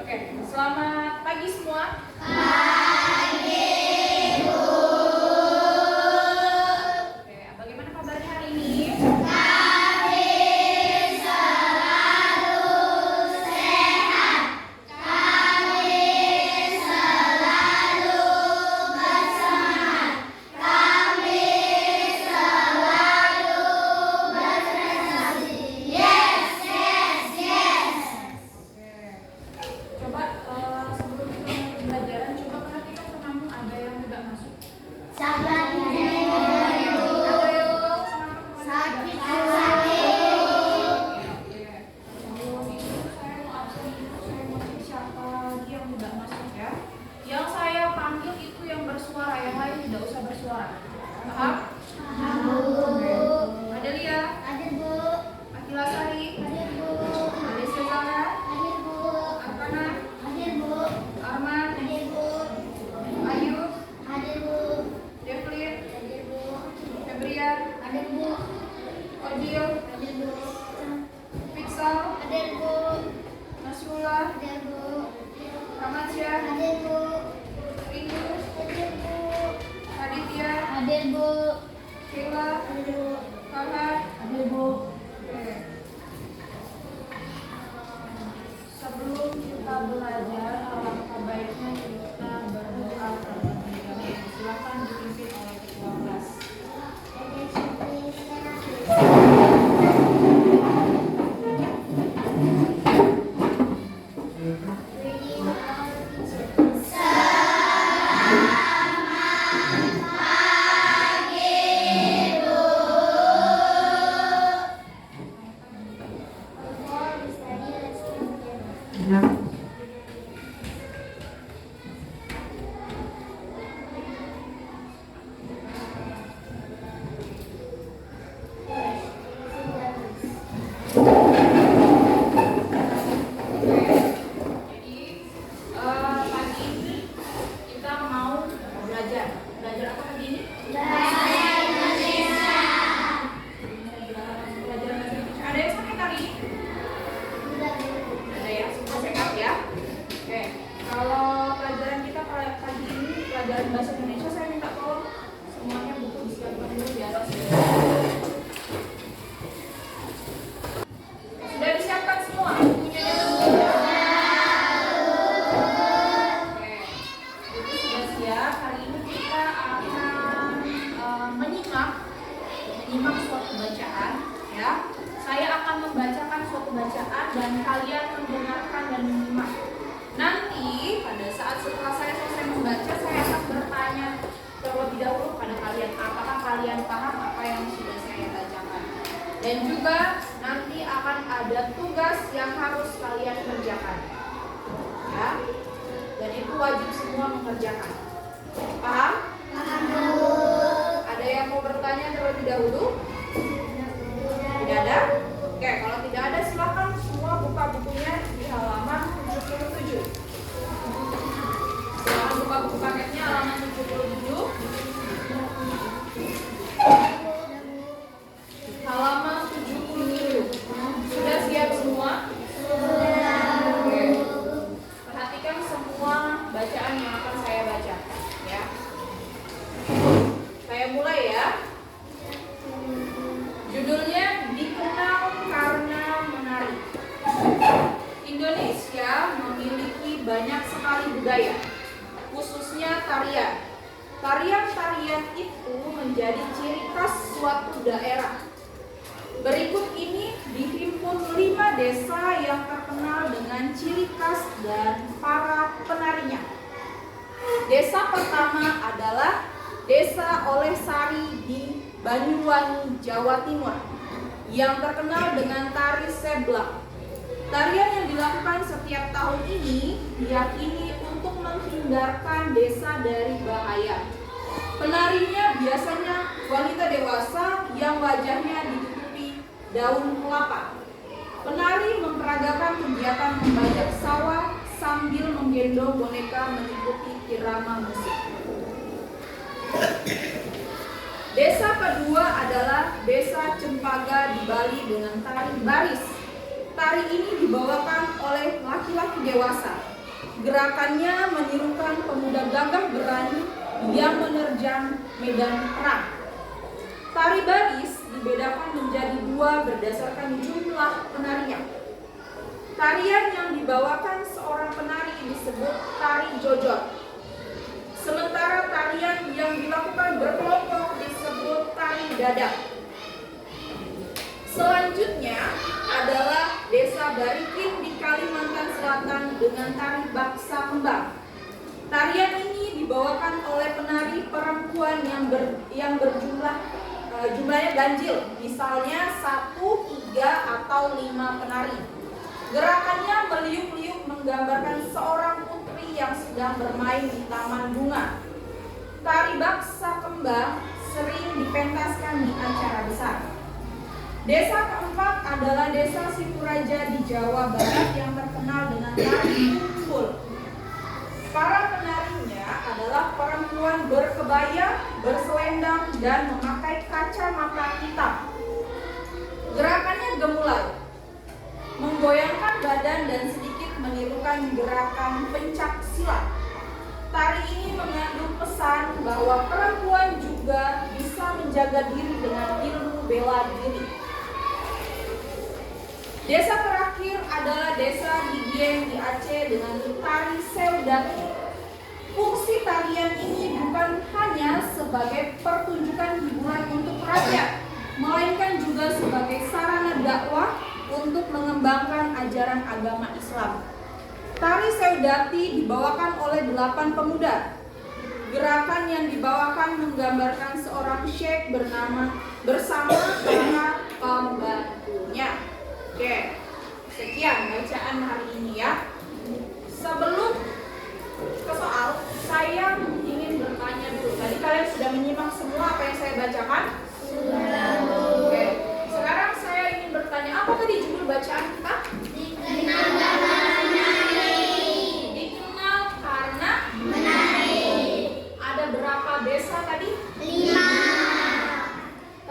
Oke, selamat pagi semua. Pagi, Bu. Oke, bagaimana kabarnya hari ini? Kami selalu sehat. Kami selalu bersemangat. Kami selalu berprestasi. Yes, yes, yes. Oke. Coba sebelum kita mulai pembelajaran, coba perhatikan temanmu ada yang tidak masuk. Sahabat Ada yang teman-teman sakit. Oke. Sebelum itu saya mau absen dulu, saya mau cek siapa lagi yang tidak masuk ya. Yang saya panggil itu yang bersuara, yang lain tidak usah bersuara. Paham? Oke. Adelia, Hadir, Bu. Akila Sari, Hadir, Bu. Ade Sezara, Hadir, Bu. Arkana, Hadir, Bu. Arman, Hadir, Bu. Ayu, Hadir, Bu. Devlin, Hadir, Bu. Febrian, Hadir, Bu. Ojil, Hadir, Bu. Pixel, Hadir, Bu. Nasrullah, Hadir, Bu. Ramadsyah, Hadir, Bu. Rindu, Hadir, Bu. Aditya, Hadir, Bu. Sheila, Hadir, Bu. Farhan. Hadir, Bu. Oke. Sebelum kita belajar, alangkah baiknya kita berdoa terlebih dahulu. Silakan dipimpin oleh ketua kelas. Jadi pagi ini kita mau belajar. Belajar apa pagi ini? Belajar bahasa Indonesia. Ada yang sakit hari ini? Ada ya, semua sehat ya. Oke, kalau pelajaran kita pagi ini pelajaran bahasa Indonesia, saya minta tolong semuanya buku disiapkan dulu di atas. Sudah disiapkan semua bukunya dulu ya. Oke, buku sudah siap. Hari ini kita akan menyimak suatu bacaan ya. Saya akan membacakan suatu bacaan dan kalian mendengarkan dan menyimak. Nanti pada saat setelah saya selesai membaca, saya akan bertanya terlebih dahulu pada kalian, apakah kalian paham apa yang sudah saya bacakan. Dan juga nanti akan ada tugas yang harus kalian kerjakan. Ya. Dan itu wajib semua mengerjakan. Paham? Ada yang mau bertanya terlebih dahulu? Tidak ada? Oke, kalau tidak ada silakan semua buka bukunya di halaman 77. Silakan buka buku paketnya halaman 77. Halaman 77. Sudah siap semua? Oke. Perhatikan semua bacaan yang akan saya baca ya. Saya mulai ya. Judulnya Dikenal Karena Menari. Indonesia memiliki banyak sekali budaya, khususnya tarian. Tarian-tarian itu menjadi ciri khas suatu daerah. Berikut ini dihimpun 5 desa yang terkenal dengan ciri khas dan para penarinya. Desa pertama adalah Desa Olehsari di Banyuwangi, Jawa Timur, yang terkenal dengan tari seblak. Tarian yang dilakukan setiap tahun ini diyakini untuk menghindarkan desa dari bahaya. Penarinya biasanya wanita dewasa yang wajahnya ditutupi daun kelapa. Penari memperagakan kegiatan membajak sawah sambil menggendong boneka mengikuti irama musik. Desa kedua adalah Desa Cempaka di Bali dengan tari baris. Tari ini dibawakan oleh laki-laki dewasa. Gerakannya menirukan pemuda gagah berani yang menerjang medan perang. Tari baris dibedakan menjadi dua berdasarkan jumlah penarinya. Tarian yang dibawakan seorang penari disebut tari jojor. Sementara tarian yang dilakukan berkelompok disebut tari dadak. Selanjutnya adalah Desa Barikin di Kalimantan Selatan dengan tari baksa kembang. Tarian ini dibawakan oleh penari perempuan yang berjumlah jumlahnya ganjil, misalnya 1, 3, atau 5 penari. Gerakannya meliuk-liuk menggambarkan seorang putri yang sedang bermain di taman bunga. Tari baksa kembang sering dipentaskan di acara besar. Desa keempat adalah Desa Situraja di Jawa Barat yang terkenal dengan tari umbul. Para penarinya adalah perempuan berkebaya, berselendang, dan memakai kacamata hitam. Gerakannya gemulai, menggoyangkan badan dan sedikit menirukan gerakan pencak silat. Tari ini mengandung pesan bahwa perempuan juga bisa menjaga diri dengan ilmu bela diri. Desa terakhir adalah Desa Didieng di Aceh dengan tari Seudati. Fungsi tarian ini bukan hanya sebagai pertunjukan hiburan untuk rakyat, melainkan juga sebagai sarana dakwah untuk mengembangkan ajaran agama Islam. Tari Seudati dibawakan oleh 8 pemuda. Gerakan yang dibawakan menggambarkan seorang syekh bersama para pembantunya. Oke, sekian bacaan hari ini ya. Sebelum ke soal, saya ingin bertanya dulu. Tadi kalian sudah menyimak semua apa yang saya bacakan? Sudah. Oke, sekarang saya ingin bertanya, apa tadi judul bacaan kita? Dikenal karena menari. Dikenal karena menari. Ada berapa desa tadi? 5.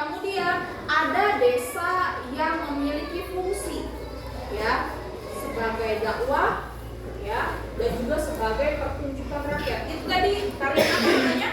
Kemudian ada desa yang memiliki fungsi ya sebagai dakwah ya dan juga sebagai pertunjukan rakyat. Itu tadi tarian apa namanya?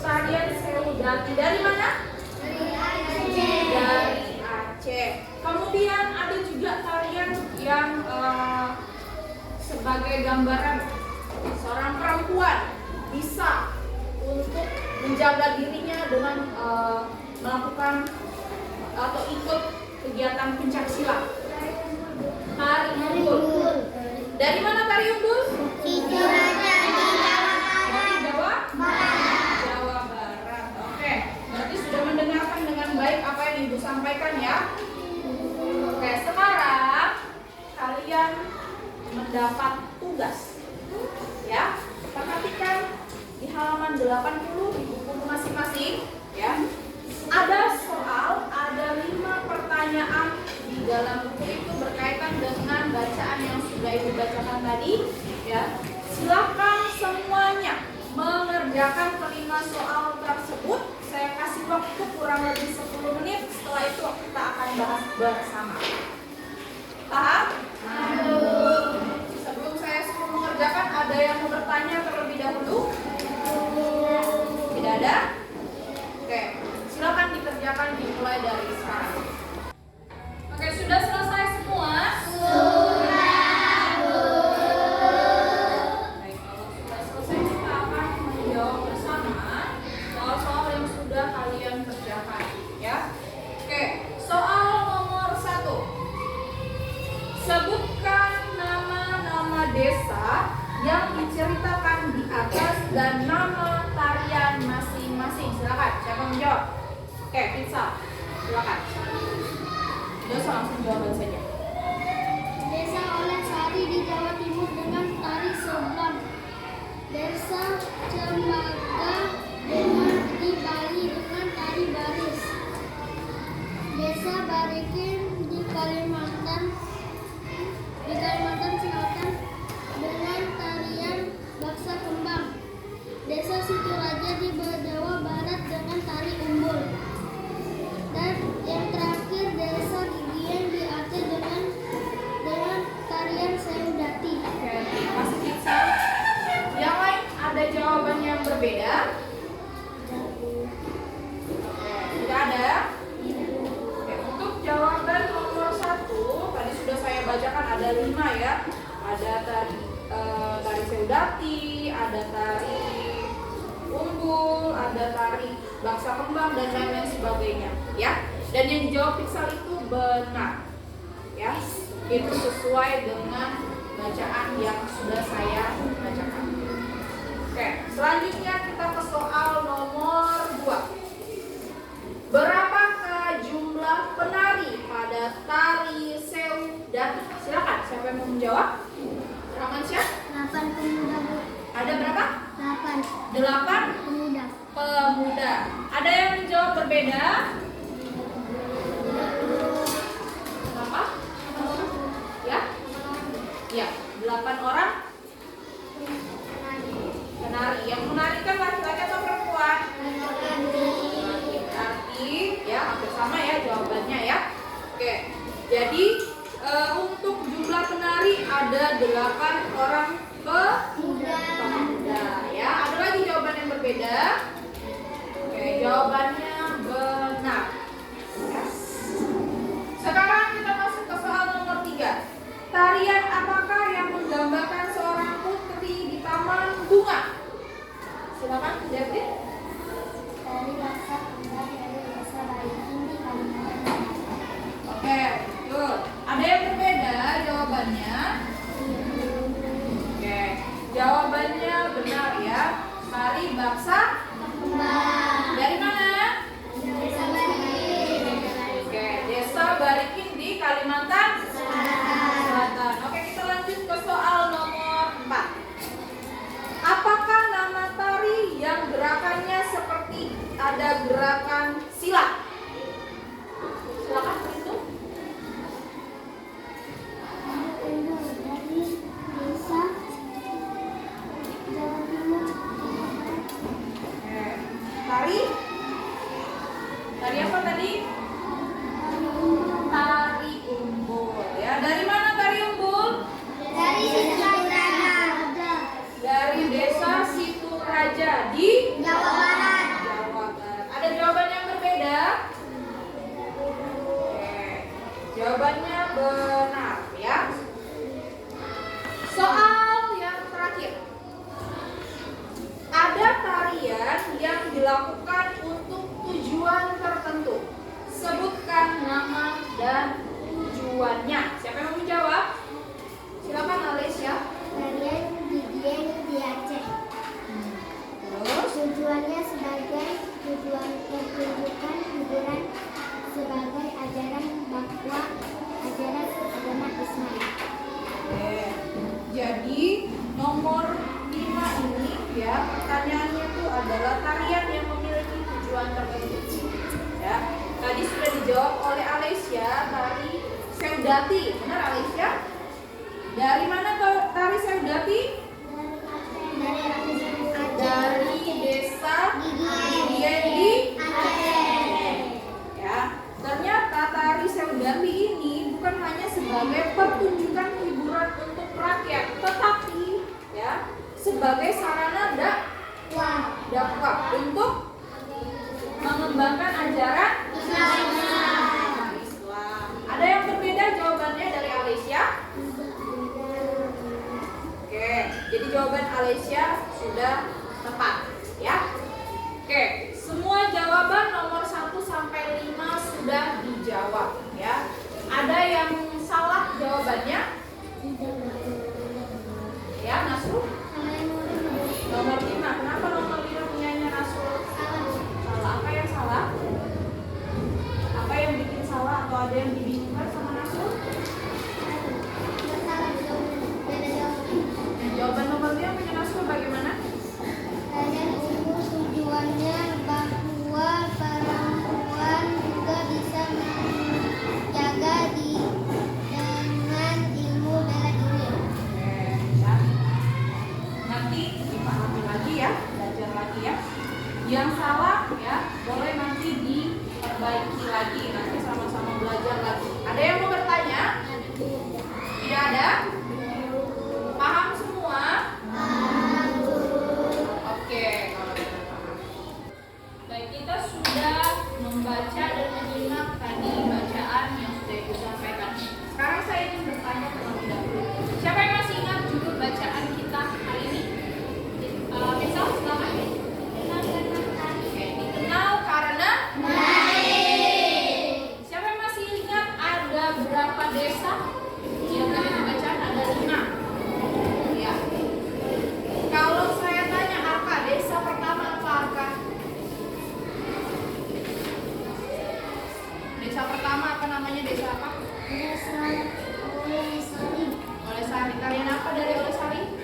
Tarian Seudati. Dari mana? Dari Aceh. Kemudian ada juga tarian yang sebagai gambaran seorang perempuan bisa untuk menjaga dirinya dengan melakukan atau ikut kegiatan pencak silat. Tari umbul. Dari mana tari umbul? Situraja di Jawa Barat. Jawa Barat. Oke, berarti sudah mendengarkan dengan baik apa yang Ibu sampaikan ya. Oke, sekarang kalian mendapat tugas. Ya, perhatikan di halaman 80 di buku masing-masing ya. Ada soal, ada 5 pertanyaan di dalam buku itu berkaitan dengan bacaan yang sudah Ibu bacakan tadi ya. Silakan semuanya mengerjakan kelima soal tersebut. Saya kasih waktu kurang lebih 10 menit. Setelah itu kita akan bahas bersama. Paham? Sebelum saya suruh mengerjakan, ada yang mau bertanya terlebih dahulu? Tidak ada? Oke, silakan dikerjakan dimulai dari sekarang. Oke, sudah selesai semua? Baik, kalau sudah selesai kita akan menjawab bersama soal-soal yang sudah kalian kerjakan ya. Oke, soal nomor 1. Sebutkan nama-nama desa yang diceritakan di atas dan nama tarian masing-masing. Silakan, siapa menjawab? Oke, Pizza, silakan. Dosa langsung jawaban saja. Desa Oleh-Sari di Jawa Timur dengan tari Soblam. Desa Cembaga di Bali dengan tari baris. Desa Barikin di Kalimantan Selatan dengan tarian baksa kembang. Desa Situraja di Jawa Barat dengan tari umbul. Dan yang terakhir Desa Didieng di Aceh dengan tarian Seudati. ada 5 ya. Ada tari Seudati, ada tari Umbul, ada tari Baksa Kembang dan lain-lain sebagainya ya. Dan yang dijawab Pixel itu benar ya. Itu sesuai dengan bacaan yang sudah saya bacakan. Oke, selanjutnya kita ke soal nomor 2. Berapakah jumlah penari pada tari Seudati? Silakan, siapa yang mau menjawab? Ramansyah? 8 pemuda, Bu. Ada berapa? 8 pemuda. pemuda. Ada yang menjawab berbeda? Berapa? Ya? Ya, 8 orang penari. Yang menarikan laki-laki atau perempuan? Laki-laki. Ya, hampir sama ya jawabannya ya. Oke. Jadi untuk jumlah penari ada 8 orang pemuda ya. Ada lagi jawaban yang berbeda? Oke, jawabannya benar. Yes. Sekarang kita masuk ke soal nomor 3. Tarian apakah yang menggambarkan seorang putri di taman bunga? Silakan, David. Tari Baksa Kembang dari Desa Barikin di Kalimantan. Oke, betul. Ada yang berbeda jawabannya? Oke, jawabannya benar ya. Tari Baksa Kembang. dari mana? Desa Barikin. Oke, Desa Barikin di Kalimantan Selatan. Oke, kita lanjut ke soal nomor 4. Apakah nama tari yang gerakannya seperti ada gerakan silat? Silakan itu. Dari Desa Jawa Timur. Oke. Tari apa tadi? Tari Umbul ya. Dari mana tari Umbul? Dari Desa Dari Desa Situraja di Jawa Barat. Jawa Barat. Ada jawaban yang berbeda? Oke. Jawabannya benar ya. Soal yang terakhir. Ada tarian yang dilakukan untuk tujuan tertentu. Sebutkan nama dan tujuannya. Siapa yang mau menjawab? Silakan Alicia. Tarian Didieng di Aceh. Terus? Tujuannya sebagai tujuan pertunjukan hiburan sebagai ajaran dakwah ajaran agama Islam. Oke. Jadi nomor 5 ini ya, pertanyaannya itu adalah tarian yang memiliki tujuan tertentu. Ya. Tadi sudah dijawab oleh Alicia, tari Seudati. Benar Alicia? Dari mana tari Seudati? Dari Desa Didieng di Aceh. ya. Ternyata tari Seudati ini bukan hanya sebagai pertunjukan hiburan untuk rakyat, tetapi ya sebagai sarana dakwah untuk mengembangkan ajaran Islam. Ada yang berbeda jawabannya dari Alicia? Oke, jadi jawaban Alicia sudah tepat ya. Oke, semua jawaban nomor 1 sampai 5 sudah dijawab ya. Ada yang salah jawabannya? Ya, Nasrul? Nomor 5. Kenapa nomor 5 punyanya Nasrul? Salah. Apa yang salah? Apa yang bikin salah atau ada yang dibingungkan sama Nasrul? Jawaban nomor 5 punya Nasrul bagaimana? Tarian umum tujuannya bahwa perempuan juga bisa menjaga dengan ilmu bela diri. Oke, ya. Nanti dipahami lagi ya, belajar lagi ya. Yang salah ya, boleh nanti diperbaiki lagi. Nanti sama-sama belajar lagi desa yang dari bacaan ada 5. Ya. Kalau saya tanya Arka, desa pertama apa Arka? Desa pertama apa namanya, desa apa? Olesari. Kalian apa dari Olesari?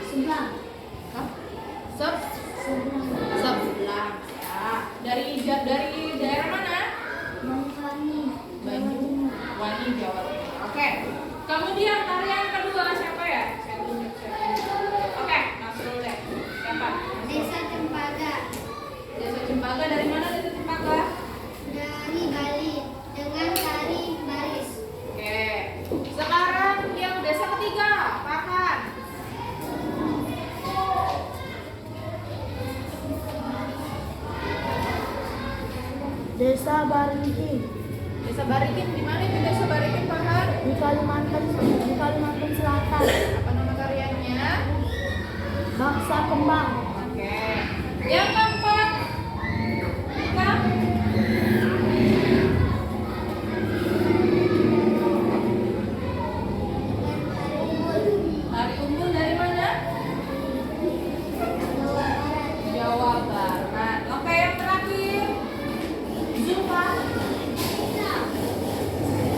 Sebelah. Hah? Sebelah. Ya. Dari daerah mana? Banyuwangi, Jawa Timur. Oke. Kemudian tarian kedua siapa ya? Saya tunjuk. Oke, langsung dulu deh. Siapa? Desa Cempaka Desa Cempaka, dari mana Desa Cempaka? dari Bali dengan tari baris. Oke. Sekarang yang desa ketiga, Pakan. Desa Baringin Desa Barikin, di mana itu Desa Barikin, Pakan? di Kalimantan Selatan. Apa nama tariannya? Baksa Kembang. Oke. Yang keempat, Ika. Tari Umbul dari mana? Jawa Barat. Oke, yang terakhir, Zulfa.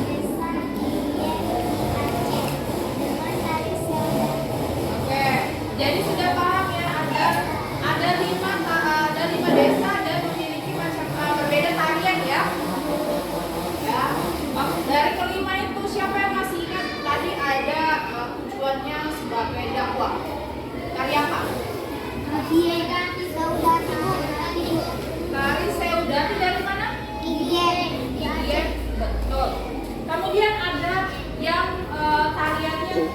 Desa dengan tari Sunda. Oke, jadi sudah paham ya, ada 5 desa dan memiliki macam berbeda tarian ya. Ya, dari kelima itu siapa yang masih ingat tadi ada tujuannya sebagai dakwah? Tari apa? Tari Seudati dari mana? Iya, betul. Kemudian ada yang tariannya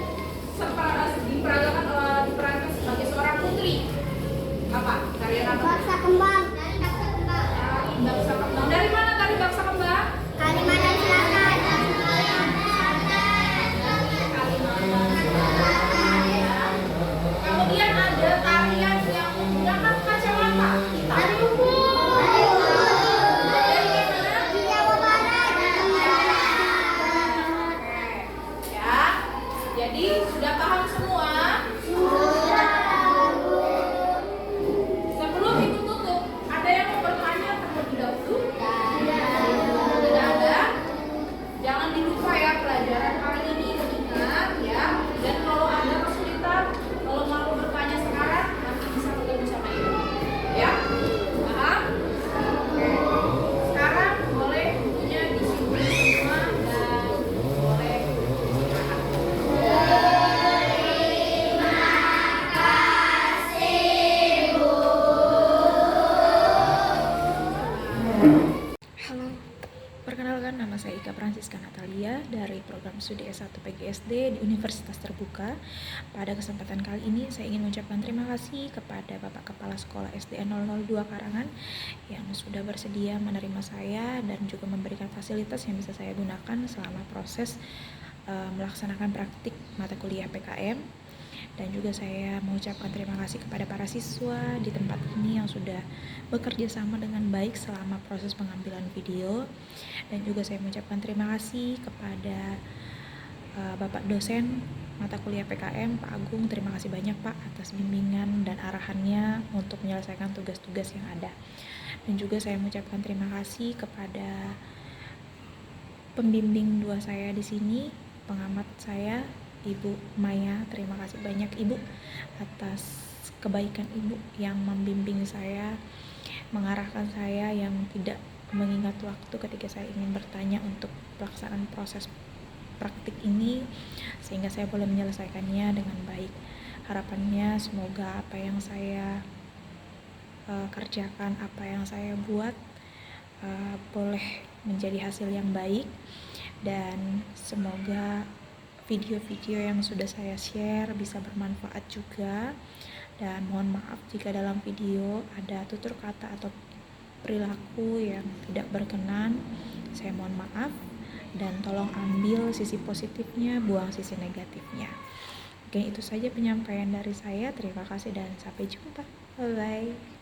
diperankan sebagai seorang putri. Apa? Tarian apa? Baksa Kembang. Tari Baksa Kembang. Dari mana tari Baksa Kembang? Kalimantan Selatan. Kalimantan Selatan ya. Kemudian ada tarian yang menggunakan kacamata. Tari Umbul. Dari mana? Jawa Barat. Ya. Jadi sudah paham semua? Sebelum itu tutup, ada yang mau bertanya terlebih dahulu? Tidak ada. Jangan dilupa ya pelajaran hari ini, diingat ya. Dan kalau ada kesulitan, kalau mau bertanya sekarang, nanti bisa ketemu sama ibu. Ya? Paham? Oke. Sekarang boleh bukunya disimpan semua dan boleh istirahat. Halo, perkenalkan nama saya Ika Francisca Natalia dari program studi S1 PGSD di Universitas Terbuka. Pada kesempatan kali ini saya ingin mengucapkan terima kasih kepada Bapak Kepala Sekolah SDN 002 Karangan yang sudah bersedia menerima saya dan juga memberikan fasilitas yang bisa saya gunakan selama proses melaksanakan praktik mata kuliah PKM. Dan juga saya mengucapkan terima kasih kepada para siswa di tempat ini yang sudah bekerja sama dengan baik selama proses pengambilan video. Dan juga saya mengucapkan terima kasih kepada Bapak dosen mata kuliah PKM, Pak Agung. Terima kasih banyak Pak atas bimbingan dan arahannya untuk menyelesaikan tugas-tugas yang ada. Dan juga saya mengucapkan terima kasih kepada pembimbing dua saya di sini, pengamat saya, Ibu Maya. Terima kasih banyak Ibu atas kebaikan Ibu yang membimbing saya, mengarahkan saya yang tidak mengingat waktu ketika saya ingin bertanya untuk pelaksanaan proses praktik ini, sehingga saya boleh menyelesaikannya dengan baik. Harapannya semoga apa yang saya kerjakan, apa yang saya buat boleh menjadi hasil yang baik, dan semoga video-video yang sudah saya share bisa bermanfaat juga. Dan mohon maaf jika dalam video ada tutur kata atau perilaku yang tidak berkenan. Saya mohon maaf dan tolong ambil sisi positifnya, buang sisi negatifnya. Oke, itu saja penyampaian dari saya. Terima kasih dan sampai jumpa. Bye bye.